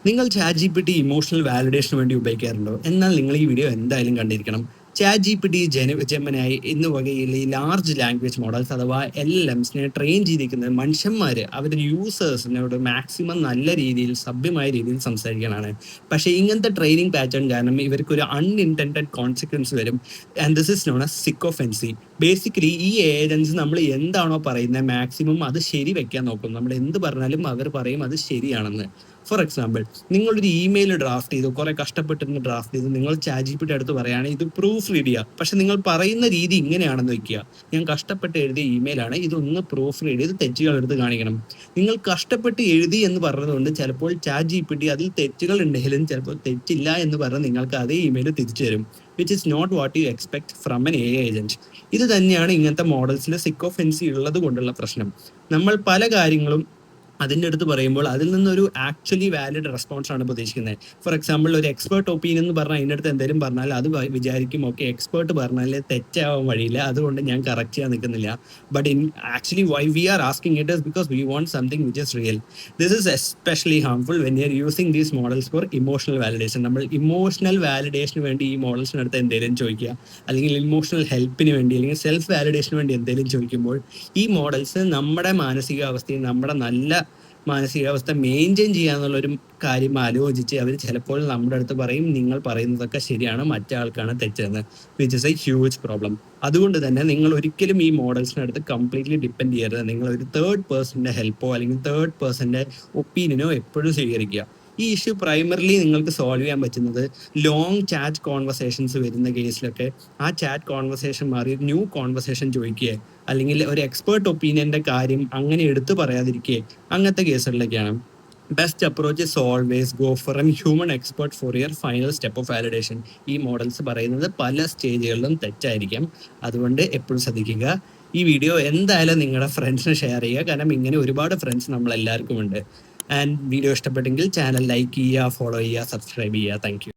നിങ്ങൾ chat G P T emotional വാലിഡേഷന് വേണ്ടി ഉപയോഗിക്കാറുണ്ടോ? എന്നാൽ നിങ്ങൾ ഈ വീഡിയോ എന്തായാലും കണ്ടിരിക്കണം. Chat G P T, Gemini എന്ന വകയിൽ ഈ ലാർജ് ലാംഗ്വേജ് മോഡൽസ് അഥവാ LLMs ട്രെയിൻ ചെയ്തിരിക്കുന്നത് മനുഷ്യന്മാർ അവരുടെ യൂസേഴ്സിനോട് മാക്സിമം നല്ല രീതിയിൽ സഭ്യമായ രീതിയിൽ സംസാരിക്കാനാണ്. പക്ഷേ ഇങ്ങനത്തെ ട്രെയിനിങ് പാറ്റേൺ കാരണം ഇവർക്കൊരു അൺഇൻറ്റൻഡഡ് കോൺസിക്വൻസ് വരും. And this is known as sycophancy. Basically ഈ ഏജൻസ് നമ്മൾ എന്താണോ പറയുന്നത് മാക്സിമം അത് ശരി വെക്കാൻ നോക്കും. നമ്മൾ എന്ത് പറഞ്ഞാലും അവർ പറയും അത് ശരിയാണെന്ന്. ഫോർ എക്സാമ്പിൾ, നിങ്ങളൊരു ഇമെയിൽ ഡ്രാഫ്റ്റ് ചെയ്തു, കുറെ കഷ്ടപ്പെട്ടിരുന്ന് ഡ്രാഫ്റ്റ് ചെയ്തു, നിങ്ങൾ ചാറ്റ് ജി പി ടി അടുത്ത് പറയുകയാണെങ്കിൽ ഇത് പ്രൂഫ് റീഡ് ചെയ്യുക. പക്ഷെ നിങ്ങൾ പറയുന്ന രീതി ഇങ്ങനെയാണെന്ന് വെക്കുക: ഞാൻ കഷ്ടപ്പെട്ട് എഴുതിയ ഇമെയിലാണ്, ഇതൊന്ന് പ്രൂഫ് റീഡ് ചെയ്ത് തെറ്റുകൾ എടുത്ത് കാണിക്കണം. നിങ്ങൾ കഷ്ടപ്പെട്ട് എഴുതി എന്ന് പറഞ്ഞതുകൊണ്ട് ചിലപ്പോൾ ചാറ്റ് ജി പി ടി അതിൽ തെറ്റുകൾ ഉണ്ടെങ്കിലും ചിലപ്പോൾ തെറ്റില്ല എന്ന് പറഞ്ഞ് നിങ്ങൾക്ക് അതേ ഇമെയിൽ തിരിച്ചു തരും. Which is not what you expect from an AI agent. ഇത് തന്നെയാണ് ഇങ്ങനത്തെ മോഡൽസിൽ സിക്കോഫെൻസി ഉള്ളത് കൊണ്ടുള്ള പ്രശ്നം. നമ്മൾ പല കാര്യങ്ങളും അതിൻ്റെ അടുത്ത് പറയുമ്പോൾ അതിൽ നിന്നൊരു ആക്ച്വലി വാലിഡ് റെസ്പോൺസ് ആണ് പ്രതീക്ഷിക്കുന്നത്. ഫോർ എക്സാമ്പിൾ, ഒരു എക്സ്പേർട്ട് ഒപ്പീനിയൻ എന്ന് പറഞ്ഞാൽ അതിൻ്റെ അടുത്ത് എന്തെങ്കിലും പറഞ്ഞാൽ അത് വിചാരിക്കും ഓക്കെ എക്സ്പേർട്ട് പറഞ്ഞാൽ തെറ്റാവാൻ വഴിയില്ല, അതുകൊണ്ട് ഞാൻ കറക്റ്റ് ചെയ്യാൻ നിൽക്കുന്നില്ല. But actually why we are asking it is because we want something which is real. This is especially harmful when you are using these models for emotional validation. നമ്മൾ emotional വാലിഡേഷന് വേണ്ടി ഈ മോഡൽസിനടുത്ത് എന്തെങ്കിലും ചോദിക്കുക, അല്ലെങ്കിൽ ഇമോഷണൽ ഹെൽപ്പിന് വേണ്ടി, അല്ലെങ്കിൽ സെൽഫ് വാലിഡേഷന് വേണ്ടി എന്തെങ്കിലും ചോദിക്കുമ്പോൾ ഈ മോഡൽസ് നമ്മുടെ മാനസികാവസ്ഥയും നമ്മുടെ നല്ല മാനസികാവസ്ഥ മെയിൻറ്റെയിൻ ചെയ്യാന്നുള്ളൊരു കാര്യം ആലോചിച്ച് അവർ ചിലപ്പോൾ നമ്മുടെ അടുത്ത് പറയും നിങ്ങൾ പറയുന്നതൊക്കെ ശരിയാണ്, മറ്റേ ആൾക്കാണ് തെറ്റെന്ന്. Which is A huge problem. അതുകൊണ്ട് തന്നെ നിങ്ങൾ ഒരിക്കലും ഈ മോഡൽസിനടുത്ത് കംപ്ലീറ്റ്ലി ഡിപ്പെൻഡ് ചെയ്യരുത്. നിങ്ങൾ ഒരു തേർഡ് പേഴ്സൻ്റെ ഹെൽപ്പോ അല്ലെങ്കിൽ തേർഡ് പേഴ്സൻ്റെ ഒപ്പീനിയനോ എപ്പോഴും സ്വീകരിക്കുക. ഈ ഇഷ്യൂ പ്രൈമറിലി നിങ്ങൾക്ക് സോൾവ് ചെയ്യാൻ പറ്റുന്നത് ലോങ് ചാറ്റ് കോൺവെർസേഷൻസ് വരുന്ന കേസിലൊക്കെ ആ ചാറ്റ് കോൺവെർസേഷൻ മാറി ന്യൂ കോൺവെർസേഷൻ ചോദിക്കുക, അല്ലെങ്കിൽ ഒരു എക്സ്പേർട്ട് ഒപ്പീനിയൻ്റെ കാര്യം അങ്ങനെ എടുത്തു പറയാതിരിക്കുക, അങ്ങനത്തെ കേസുകളിലൊക്കെയാണ്. Best approach is always go for an human expert for your final step of validation. ഈ മോഡൽസ് പറയുന്നത് പല സ്റ്റേജുകളിലും തെറ്റായിരിക്കാം, അതുകൊണ്ട് എപ്പോഴും ശ്രദ്ധിക്കുക. ഈ വീഡിയോ എന്തായാലും നിങ്ങളുടെ ഫ്രണ്ട്സിന് ഷെയർ ചെയ്യുക, കാരണം ഇങ്ങനെ ഒരുപാട് ഫ്രണ്ട്സ് നമ്മളെല്ലാവർക്കും ഉണ്ട്. ആൻഡ് വീഡിയോ ഇഷ്ടപ്പെട്ടെങ്കിൽ ചാനൽ ലൈക്ക് ചെയ്യുക, ഫോളോ ചെയ്യുക, സബ്സ്ക്രൈബ് ചെയ്യുക. Thank you.